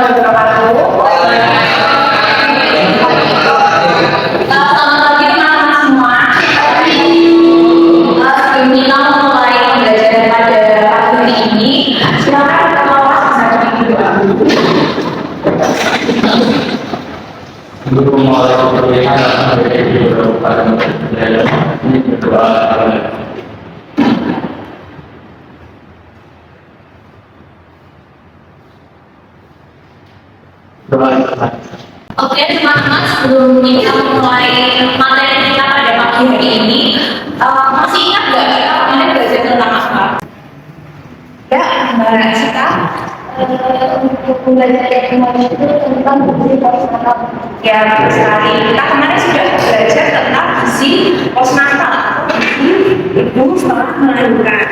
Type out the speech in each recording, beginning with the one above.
warahmatullahi wabarakatuh. Selamat pagi teman-teman semua. Sebelum kita mulai pembelajaran pada pagi ini, silakan kita membaca doa dulu. Untuk memulai pembelajaran pada pembelajaran ini berdoa. Oke teman-teman, sebelum kita mulai materi kita pada pagi hari ini, masih ingat nggak kita kemarin belajar tentang apa? Ya, Mbak Sita. Untuk belajar teknologi itu tentang gizi postnatal. Ya, betul sekali. Kita kemarin sudah belajar tentang gizi postnatal, ibu setelah melahirkan.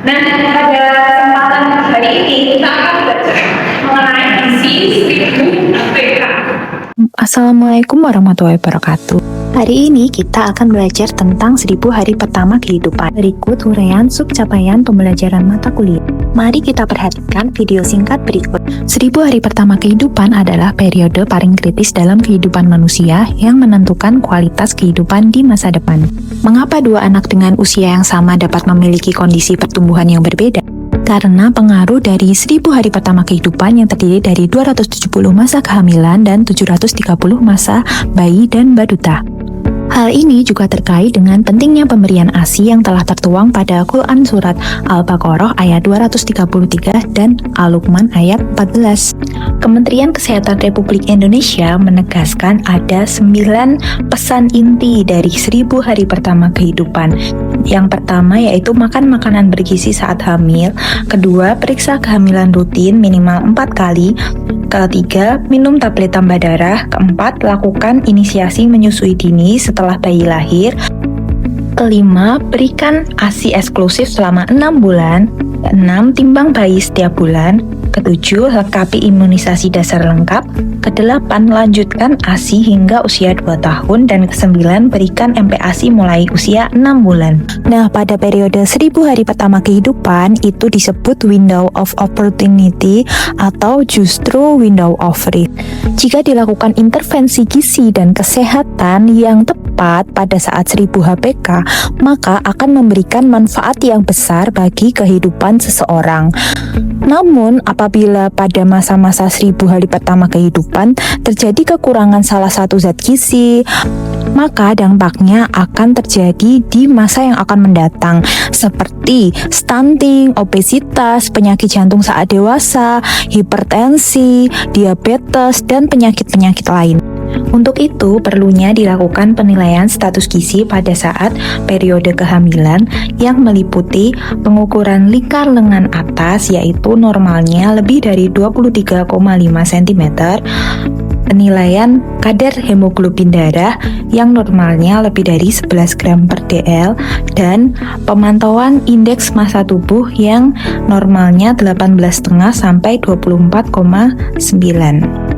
Nah, pada kesempatan hari ini kita akan belajar mengenai gizi 1000 APK. Assalamualaikum warahmatullahi wabarakatuh. Hari ini kita akan belajar tentang 1000 hari pertama kehidupan. Berikut uraian subcapaian pembelajaran mata kuliah. Mari kita perhatikan video singkat berikut. 1000 hari pertama kehidupan adalah periode paling kritis dalam kehidupan manusia yang menentukan kualitas kehidupan di masa depan. Mengapa dua anak dengan usia yang sama dapat memiliki kondisi pertumbuhan yang berbeda? Karena pengaruh dari 1000 hari pertama kehidupan yang terdiri dari 270 masa kehamilan dan 730 masa bayi dan baduta. Hal ini juga terkait dengan pentingnya pemberian ASI yang telah tertuang pada Quran Surat Al-Baqarah ayat 233 dan Al-Luqman ayat 14. Kementerian Kesehatan Republik Indonesia menegaskan ada 9 pesan inti dari 1000 hari pertama kehidupan. Yang pertama yaitu makan makanan bergizi saat hamil. Kedua, periksa kehamilan rutin minimal 4 kali. Ketiga, minum tablet tambah darah. Keempat, lakukan inisiasi menyusui dini setelah bayi lahir. Kelima, berikan ASI eksklusif selama 6 bulan. Keenam, timbang bayi setiap bulan. Ketujuh, lengkapi imunisasi dasar lengkap. Kedelapan, lanjutkan ASI hingga usia 2 tahun. Dan kesembilan, berikan MPASI mulai usia 6 bulan. Nah, pada periode 1000 hari pertama kehidupan, itu disebut window of opportunity atau justru window of risk. Jika dilakukan intervensi gizi dan kesehatan yang tepat pada saat 1000 HPK, maka akan memberikan manfaat yang besar bagi kehidupan seseorang. Namun, apabila pada masa-masa 1000 hari pertama kehidupan terjadi kekurangan salah satu zat gizi, maka dampaknya akan terjadi di masa yang akan mendatang, seperti stunting, obesitas, penyakit jantung saat dewasa, hipertensi, diabetes, dan penyakit-penyakit lain. Untuk itu, perlunya dilakukan penilaian status gizi pada saat periode kehamilan yang meliputi pengukuran lingkar lengan atas, yaitu normalnya lebih dari 23,5 cm, penilaian kadar hemoglobin darah yang normalnya lebih dari 11 gram per dl, dan pemantauan indeks massa tubuh yang normalnya 18,5 sampai 24,9.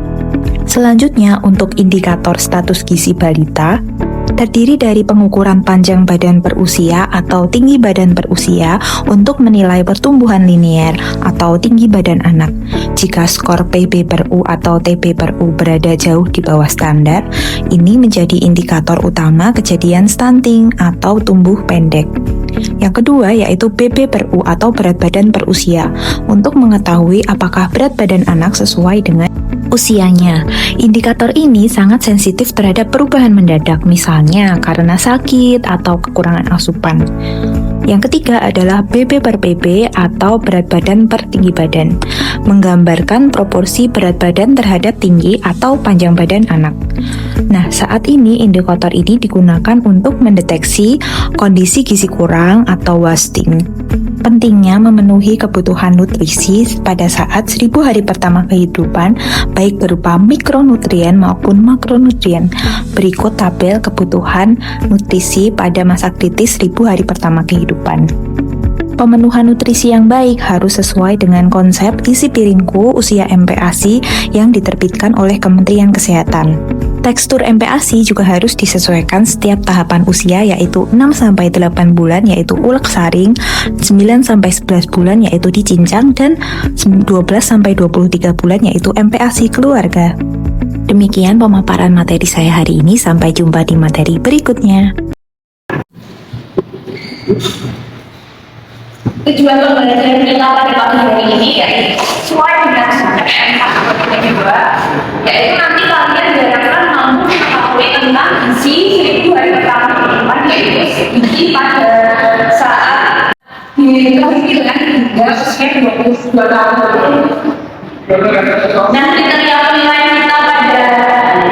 Selanjutnya, untuk indikator status gizi balita, terdiri dari pengukuran panjang badan per usia atau tinggi badan per usia untuk menilai pertumbuhan linier atau tinggi badan anak. Jika skor PB per U atau TB per U berada jauh di bawah standar, ini menjadi indikator utama kejadian stunting atau tumbuh pendek. Yang kedua yaitu BB per U atau berat badan per usia, untuk mengetahui apakah berat badan anak sesuai dengan usianya. Indikator ini sangat sensitif terhadap perubahan mendadak, misalnya karena sakit atau kekurangan asupan. Yang ketiga adalah BB per PB atau berat badan per tinggi badan, menggambarkan proporsi berat badan terhadap tinggi atau panjang badan anak. Nah, saat ini indikator ini digunakan untuk mendeteksi kondisi gizi kurang atau wasting. Pentingnya memenuhi kebutuhan nutrisi pada saat 1000 hari pertama kehidupan, baik berupa mikronutrien maupun makronutrien. Berikut tabel kebutuhan nutrisi pada masa kritis 1000 hari pertama kehidupan. Pemenuhan nutrisi yang baik harus sesuai dengan konsep isi piringku usia MPASI yang diterbitkan oleh Kementerian Kesehatan. Tekstur MPASI juga harus disesuaikan setiap tahapan usia, yaitu 6-8 bulan yaitu ulek saring, 9-11 bulan yaitu dicincang, dan 12-23 bulan yaitu MPASI keluarga. Demikian pemaparan materi saya hari ini, sampai jumpa di materi berikutnya. Tujuan pembelajaran kita pada pagi hari ini yaitu sesuai dengan SNMK 2022, yaitu nanti kalian diharapkan mampu mengetahui tentang isi 1000 hari pertama kehidupan, yaitu isi pada saat dilahirkan hingga usia 22 tahun. Nah, kriteria penilaian kita pada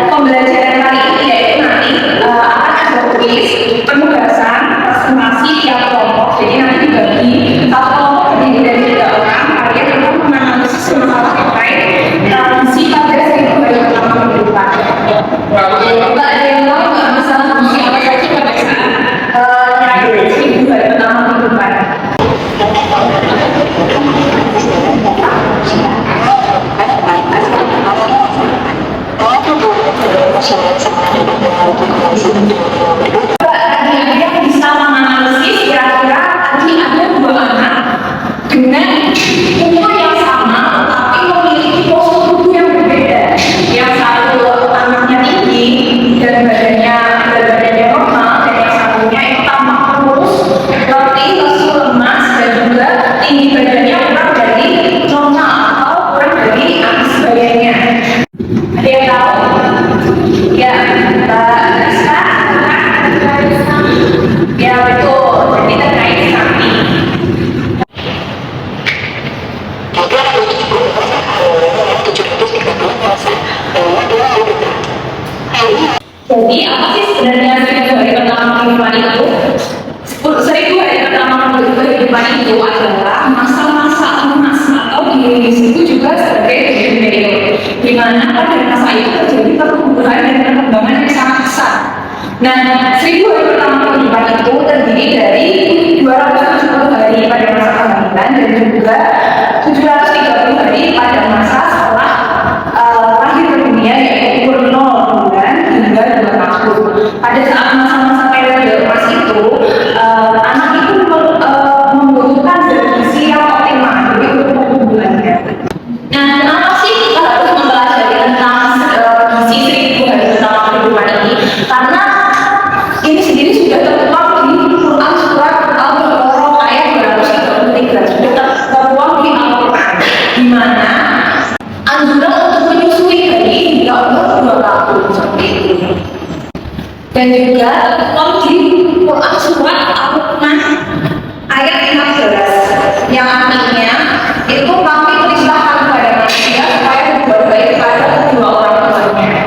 pembelajaran kali ini yaitu nanti akan ada kuis, penugasan, presentasi tiap kelompok. Jadi nanti dibagi satu kelompok terdiri dari 3 orang. Kalian akan menganalisis masalah terkait tradisi pada 1000 hari pertama kehidupan. Coba ada yang tahu nggak masalah tradisi apa saja pada saat 1000 hari pertama kehidupan? Yang bisa menganalisis kira-kira tadi ada 2 anak dengan umur yang sama tapi memiliki postur tubuh yang berbeda. Yang satu anaknya tinggi dan badannya normal, dan yang satunya itu tampak kurus, letih, lesu, lemas, dan juga tinggi badannya kurang dari normal atau kurang dari atas badannya. Ada yang tahu? Ya, Mbak Rizka, ya betul. Jadi terkait samping. Jadi apa sih sebenarnya 1000 hari pertama kehidupan itu? 1000 hari pertama kehidupan itu adalah masa-masa emas atau disebut juga sebagai golden period, di mana pada masa itu terjadi pertumbuhan dan perkembangan yang sangat besar. Nah, 1000 hari pertama kehidupan itu terdiri dari 270 hari pada masa kehamilan dan juga 730 hari pada masa setelah lahir ke dunia, yaitu umur 0 bulan hingga 2 tahun. Pada saat masa-masa periode emas itu, anak itu membutuhkan zat gizi yang optimal jadi untuk pertumbuhannya. Nah, kenapa sih kita harus mempelajari tentang gizi 1000 hari pertama kehidupan ini? Karena ini sendiri sudah tertuang di Quran surat Al-Baqarah ayat 233, sudah tertuang di Al-Quran, di mana anjuran untuk menyusui bayi hingga umur 2 tahun seperti itu. Dan juga tertuang di Quran surat Al-Luqman ayat 15, yang artinya itu kami perintahkan kepada manusia supaya berbuat baik kepada kedua orang tuanya.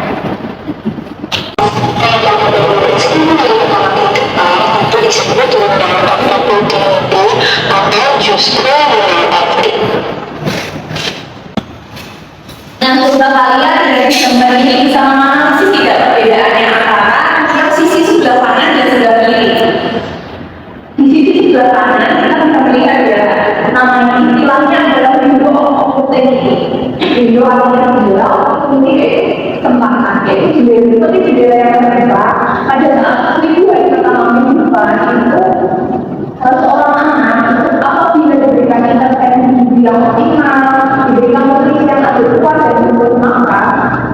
Nah, coba kalian dari gambar ini sama mana sih tidak perbedaannya antara yang sisi sebelah kanan dan sebelah kiri? Di sisi sebelah kanan kita bisa melihat ya, namanya istilahnya adalah window of opportunity. Window artinya jendela, opportunity kesempatan. Yaitu jendela seperti jendela yang terbuka pada saat 1000 hari pertama kehidupan itu. Seorang anak apabila diberikan intervensi yang optimal, diberikan nutrisi yang adekuat dan cukup makan,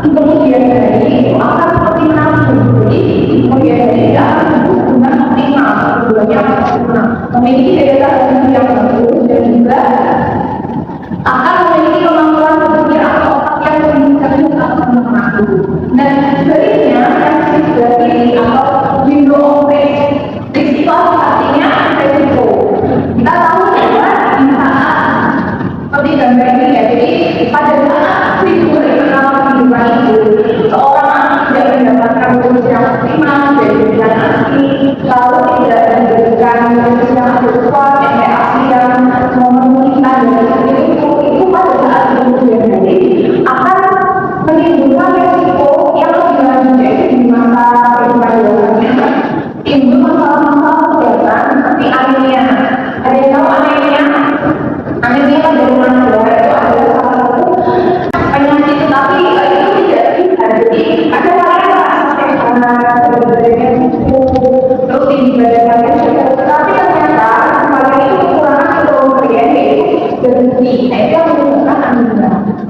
kemudian dari itu akan optimal. Jadi kemudian dari itu akan tumbuh dengan optimal, keduanya optimal, memiliki daya tahan tubuh yang bagus dan juga akan memiliki kemampuan berpikir atau otak yang lebih cerdas atau mengaku. Dan sebaliknya yang sebagai atau window of risiko artinya risiko. Kita tahu bahwa di saat seperti gambar ini ya, jadi pada saat 1000 hari pertama kehidupan itu seorang anak tidak mendapatkan nutrisi yang optimal dari berikan ASI, lalu tidak diberikan nutrisi yang adekuat, MPASI yang memenuhi standar itu pada saat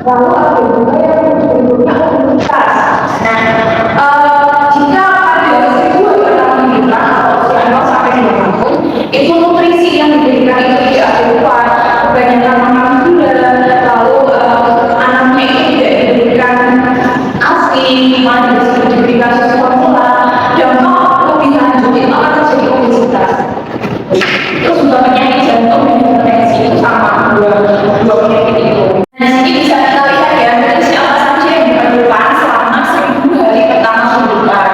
Lalu ada juga yang berikutnya komunitas. Nah, jika pada 1.200 atau usia 0 sampai 2 tahun, itu nutrisi yang diberikan itu tidak berupa kebanyakan makan gula, lalu anaknya itu tidak diberikan ASI, malah diberikan susu formula, dampak lebih lanjut itu akan terjadi obesitas. Terus juga penyakit jantung dan hipertensi itu sama dua penyakit itu. Nah, sini bisa kita lihat ya, nutrisi apa saja yang diperlukan selama 1.000 hari pertama kehidupan,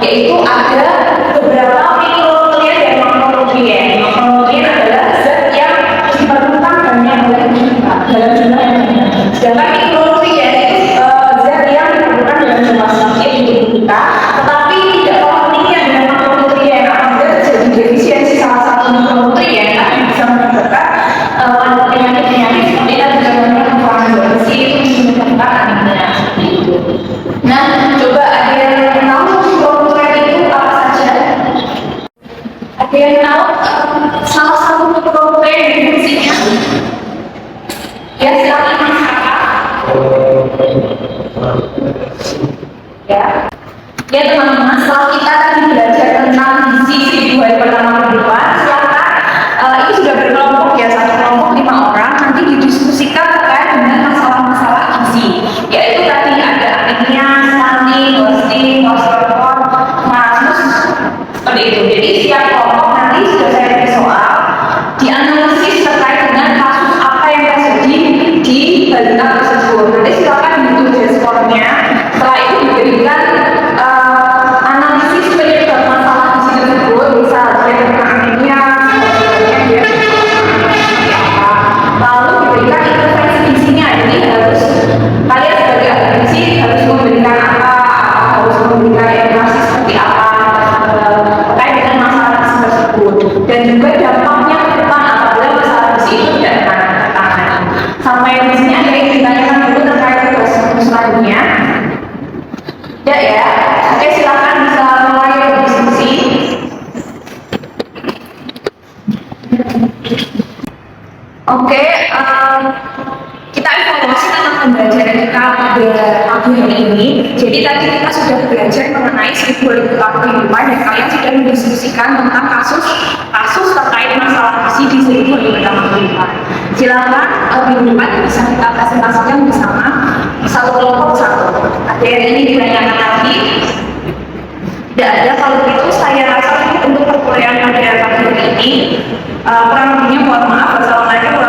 yaitu ada beberapa mikronutrien dan makronutrien. Makronutrien adalah zat yang diperlukan banyak oleh kita dalam jumlah yang banyak. Sedangkan mikronutrien itu zat yang diperlukan dalam jumlah sedikit di tubuh kita, tetapi tidak pentingnya dengan makronutrien. Apabila terjadi defisiensi salah satu makronutrien, akan bisa menyebabkan pada penyakit-penyakit seperti tadi contohnya kekurangan gizi itu menyebabkan anemia seperti itu. Nah, coba ada yang tahu makronutrien itu apa saja? Ada yang tahu salah satu makronutrien yang fungsinya? Ya, silakan Mas Kakak. Ya. Ya teman-teman, setelah kita tadi belajar tentang gizi 1.000 hari pertama kehidupan, silakan itu sudah berkelompok ya, satu kelompok 5 orang, nanti didiskusikan terkait dengan masalah-masalah gizi, yaitu tadi ada anemia, stunting, wasting, kwashiorkor, marasmus, seperti itu. Jadi setiap kelompok nanti sudah saya beri soal, dianalisis terkait dengan kasus apa yang terjadi di balita tersebut. Nanti silakan ditulis skornya. Setelah itu diberikan analisis penyebab masalah gizi tersebut, misal dia terkena anemia, sebagainya dia seperti apa. Lalu diberikan intervensi gizinya. Jadi harus kalian sebagai ahli gizi harus memberikan apa, harus memberikan edukasi seperti apa terkait dengan masalah gizi tersebut, dan juga dampaknya ke depan apabila masalah gizi itu tidak tertangani. Sampai di sini ada yang ditanyakan dulu terkait tugas selanjutnya. Ya ya, oke silakan bisa mulai berdiskusi. Oke, kita evaluasi tentang pembelajaran kita pada pagi hari ini. Jadi tadi kita sudah belajar mengenai 1.000 hari pertama kehidupan dan kalian sudah mendiskusikan tentang kasus terkait masalah gizi di 1.000 hari pertama kehidupan. Silakan minggu depan bisa kita presentasikan bersama satu kelompok satu. Ada yang ini ditanyakan lagi? Tidak ada. Kalau begitu saya rasa untuk perkuliahan pada pagi hari ini kurang lebihnya mohon maaf. Wassalamualaikum